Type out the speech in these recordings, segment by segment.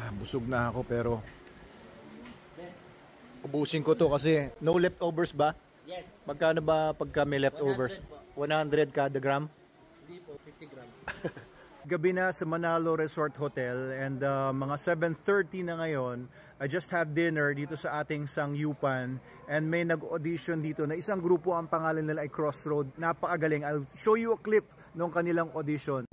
Busog na ako pero ubusin ko to kasi no leftovers ba? Yes. Magkano ba pagka may leftovers? 100 kada gram? Hindi po, 50 gram. Gabi na sa Manalo Resort Hotel and mga 7:30 na ngayon. I just had dinner dito sa ating Sangyupan and may nag-audition dito na isang grupo, ang pangalan nila ay Crossroad. Napakagaling. I'll show you a clip ng kanilang audition.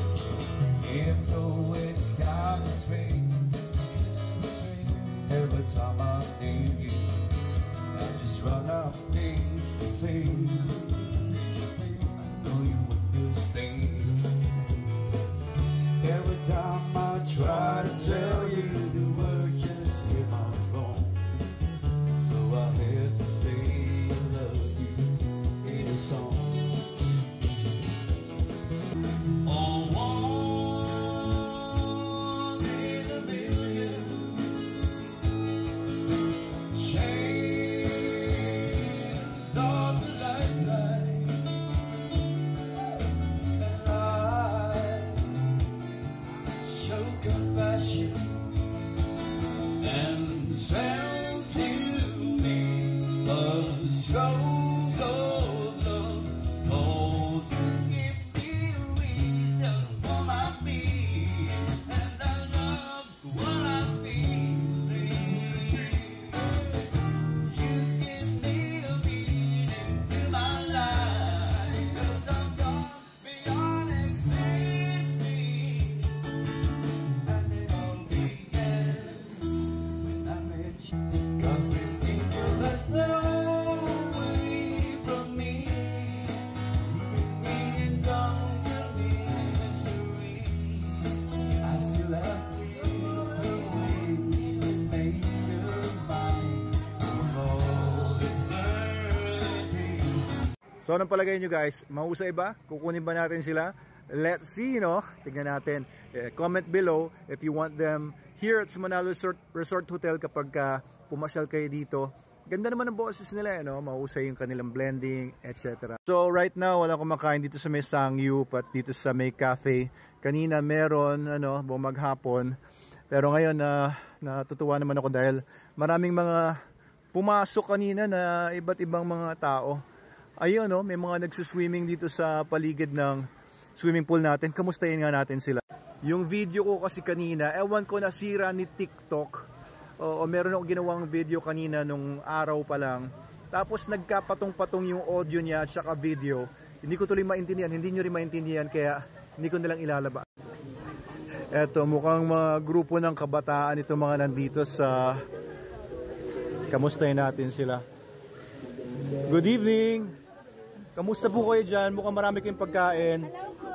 Every time I think you, I just run out of things to say. I know you understand. Every time I try to tell you, the words just hit my bone. So I have to say I love you in a song. Oh, one in a million. So anong palagay nyo guys? Mahusay ba? Kukunin ba natin sila? Let's see, no? Tignan natin. Comment below if you want them here at Manalo Resort Hotel kapag pumasyal kayo dito. Ganda naman ang boses nila, no? Mahusay yung kanilang blending, etc. So right now, wala kumakain dito sa may Sangyup at dito sa may cafe. Kanina meron, bumaghapon. Pero ngayon, natutuwa naman ako dahil maraming mga pumasok kanina na iba't ibang mga tao. Ayun, no? May mga nagsuswimming dito sa paligid ng swimming pool natin. Kamustahin nga natin sila. Yung video ko kasi kanina, ewan ko nasira ni TikTok. O meron akong ginawang video kanina nung araw pa lang. Tapos nagkapatong-patong yung audio niya at saka video. Hindi ko tuloy maintindihan. Hindi nyo rin maintindihan kaya hindi ko nilang ilalaba. Eto, mukhang mga grupo ng kabataan ito mga nandito sa... Kamustahin natin sila. Good evening! Kamusta po kayo dyan? Mukhang marami kayong pagkain.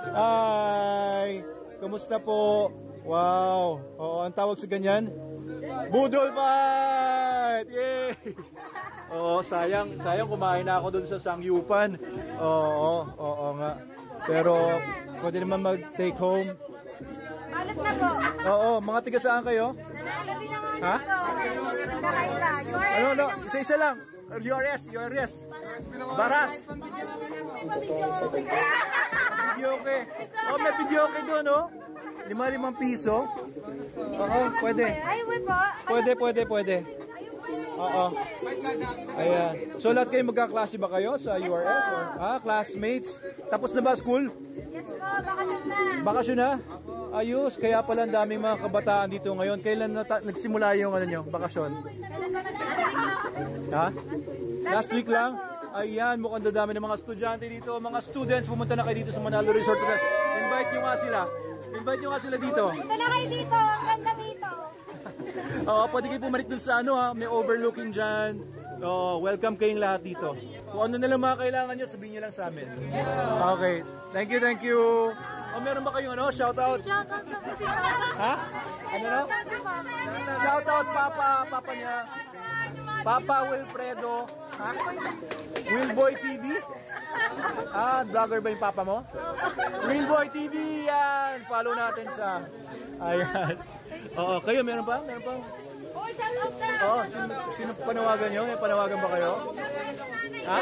Hi! Kamusta po? Wow! Oo, ang tawag sa ganyan? Budol fight! Yay! Oo, sayang kumain na ako dun sa Sangyupan. Oo nga. Pero, pwede naman mag-take home. Alat na po. Oo, mga tiga saan kayo? Nalalabi naman ha? Ito. No, isa-isa lang. URS. Baras. Video okay. Oh, may video okay doon, no? 5 piso. Oo, pwede. Ay, po. Pwede. Oo. Ayan. So, lahat kayo magkaklase ba kayo sa URS? Or, classmates? Tapos na ba school? Yes po, bakasyon na. Bakasyon na? Ayos. Kaya pala ang daming mga kabataan dito ngayon. Kailan nagsimula yung bakasyon? Ha? Last week lang? Ayan, mukhang dadami ng mga estudyante dito. Mga students, pumunta na kayo dito sa Manalo Resort Hotel. Invite nyo nga sila dito. Punta na kayo dito. Ang ganda dito. Oo, pwede kayo pumanik dun sa may overlooking dyan. Welcome kayong lahat dito. Kung ano na lang mga kailangan nyo, sabihin nyo lang sa amin. Okay. Thank you. Meron ba kayong shoutout? Ha? Shoutout Papa niya. Papa Wilfredo. Ha? Willboy TV? Vlogger ba yung papa mo? Willboy TV, yan! Follow natin siya. Ayan. Oo, kayo, meron pa? Shoutout na! Oo, sino panawagan nyo? May panawagan ba kayo? Ha?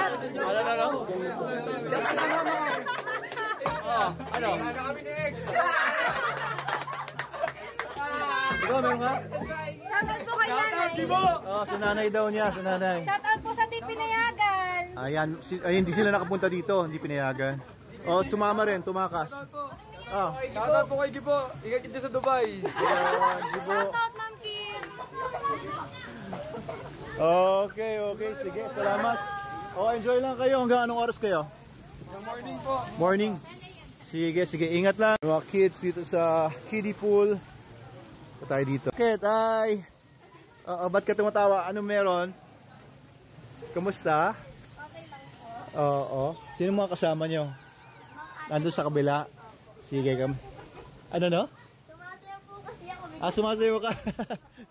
Ano? Ano? Ikaw, meron ka? Shoutout po kay nanay. Oh, sa nanay daw niya, sa nanay. Shoutout po sa di pinayagan. Ayan, hindi sila nakapunta dito, hindi pinayagan. Oh, sumama rin, tumakas. Ah, Shoutout po kay Gibo. Ingat kita sa Dubai. Gibo. Shoutout, Ma'am Kim. Okay, okay, sige, salamat. Oh, enjoy lang kayo. Hanggang anong oras kayo? Good morning po. Morning. Sige, sige, ingat lang. Mga kids dito sa kiddie pool. Pa tayo dito. Kit, ay. Ba't ka tumatawa? Anong meron? Kamusta? Okay lang po. Oo. Sino mga kasama nyo? Nandun sa kabila. Sige, ano no? Sumasayaw po kasi ako. Sumasayaw ka.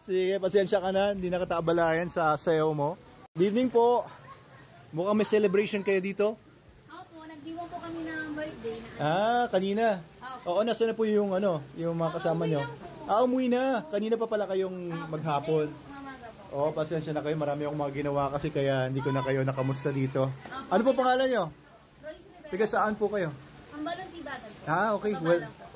Sige, pasensya ka na. Hindi nakataabalayan sa sayaw mo. Good evening po. Mukhang may celebration kayo dito. Opo, nagdiwang po kami ng birthday. Kanina. Oo, nasa na po yung yung mga kasama nyo? Umuwi na. Kanina pa pala kayong maghapon. Mamaga po. Oo, pasensya na kayo. Marami akong mga ginawa kasi kaya hindi ko na kayo nakamusta dito. Ano po pangalan nyo? Royce Rivera. Tiga saan po kayo? Ang balong tibagan po. Okay.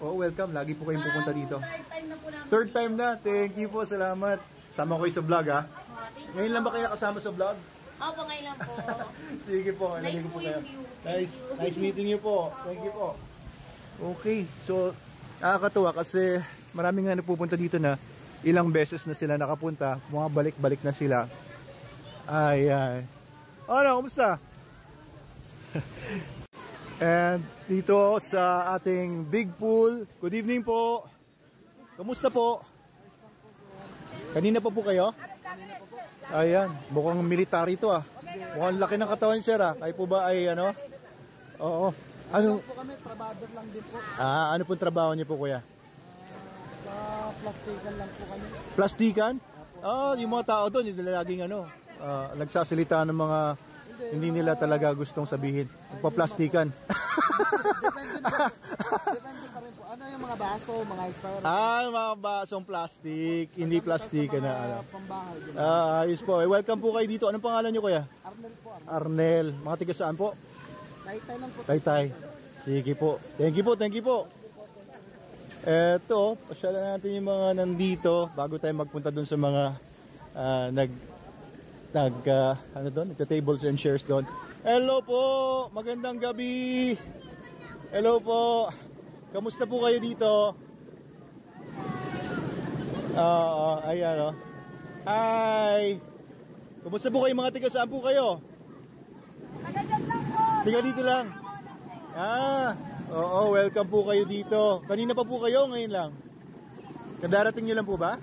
Welcome. Lagi po kayong pupunta dito. Third time na po namin. Third time na. Thank you po. Salamat. Sama ko kayo sa vlog, ha? Thank you. Ngayon lang ba kayo nakasama sa vlog? Opo, ngayon lang po. Sige po. Nice nalagay po kayo. yung view. Thank you. Nice meeting you po. Thank you po. Okay. So, nakakatuwa kasi maraming nga napupunta dito na ilang beses na sila nakapunta. Mga balik-balik na sila. Ay. Ano, kumusta? And dito sa ating big pool. Good evening po. Kamusta po? Kanina pa po kayo? Ayan, mukhang military to ah. Mukhang laki ng katawan sir ah. Kayo po ba ay ano? Oo. Ano? Po kami, trabador lang din po. Ano pong trabaho niyo po kuya? Sa plastikan lang po kami. Plastikan? Yung mga tao doon, hindi nila laging nagsasalita ng mga hindi nila talaga gustong sabihin. Nagpa-plastikan. Depende pa rin po. Ano yung mga baso, mga expired? Mga basong plastic, hindi plastic na Pambahay. Din. ayos po. Welcome po kayo dito. Anong pangalan niyo kuya? Arnel po. Arnel. Mga tiga saan po? Taytay lang po. Taytay. Sige po. Thank you po. Eto, pasyalan natin yung mga nandito bago tayo magpunta dun sa mga nagka-tables and chairs doon. Hello po! Magandang gabi! Hello po! Kamusta po kayo dito? Ayan o. Hi! Kamusta po kayo mga tiga? Saan po kayo? Nagagat lang po. Tiga dito lang. Oo, welcome po kayo dito. Kanina pa po kayo, ngayon lang. Kadarating nyo lang po ba?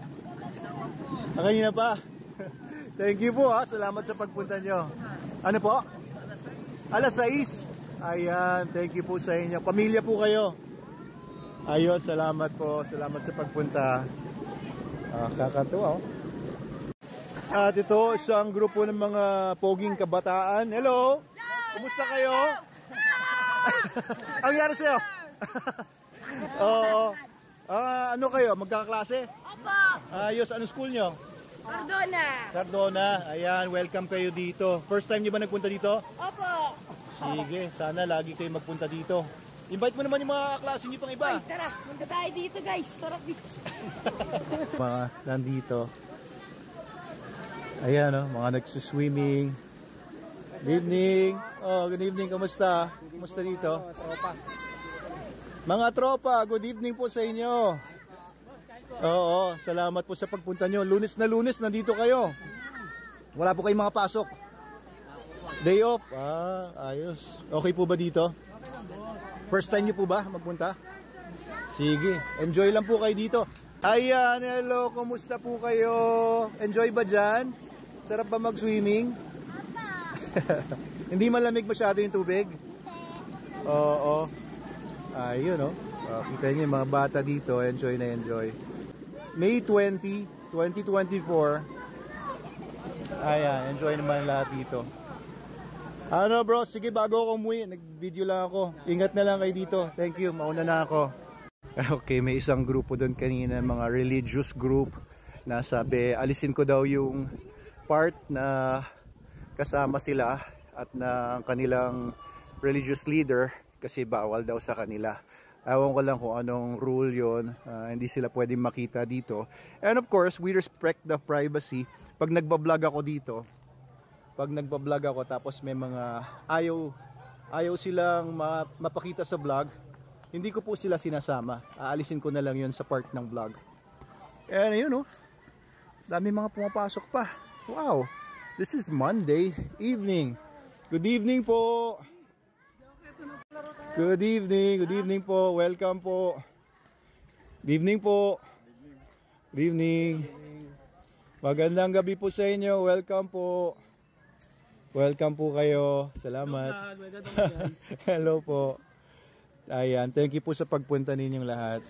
Kanina pa. Thank you po salamat sa pagpunta nyo. Ano po? Alas 6. Ayan, thank you po sa inyo. Pamilya po kayo. Ayun, salamat po. Salamat sa pagpunta. Kakatuwa At ito, isang grupo ng mga poging kabataan. Hello! Kumusta kayo? Ang nangyari sa'yo? Oo. Ano kayo? Magkakaklase? Opo. Ayos, ano school nyo? Cardona. Ayan, welcome kayo dito. First time nyo ba nagpunta dito? Opo. Sige, sana lagi kayo magpunta dito. Invite mo naman yung mga klase nyo pang iba. Tara, punta tayo dito guys. Sarap dito. Mga nandito. Ayan mga nagsuswimming. Good evening. Good evening. Kamusta? Kamusta dito? Mga tropa, good evening po sa inyo. Oo, salamat po sa pagpunta nyo. Lunes na Lunes, nandito kayo. Wala po kayong mga pasok. Day off. Ayos. Okay po ba dito? First time nyo po ba magpunta? Sige, enjoy lang po kayo dito. Ayan, hello, kumusta po kayo? Enjoy ba dyan? Sarap ba mag-swimming? Hindi malamig masyado yung tubig? Oo. Ayun kita nyo yung mga bata dito, enjoy na enjoy. May 20, 2024. Ayan, enjoy naman lahat dito. Ano bro, sige bago ako umuwi, nag-video lang ako. Ingat na lang kayo dito. Thank you, mauna na ako. Okay, may isang grupo doon kanina, mga religious group, na sabi, alisin ko daw yung part na kasama sila at na kanilang religious leader kasi bawal daw sa kanila. Ewan ko lang kung anong rule yon. Hindi sila pwedeng makita dito. And of course, we respect the privacy. Pag nagbablog ako dito, tapos may mga ayaw silang mapakita sa vlog, hindi ko po sila sinasama. Aalisin ko na lang yun sa part ng vlog. And yun oh, dami mga pumapasok pa. Wow, this is Monday evening. Good evening po. Good evening po. Welcome po. Good evening po. Good evening. Magandang gabi po sa inyo. Welcome po. Welcome po kayo. Salamat. Hello po. Ayan, thank you po sa pagpunta ninyong lahat.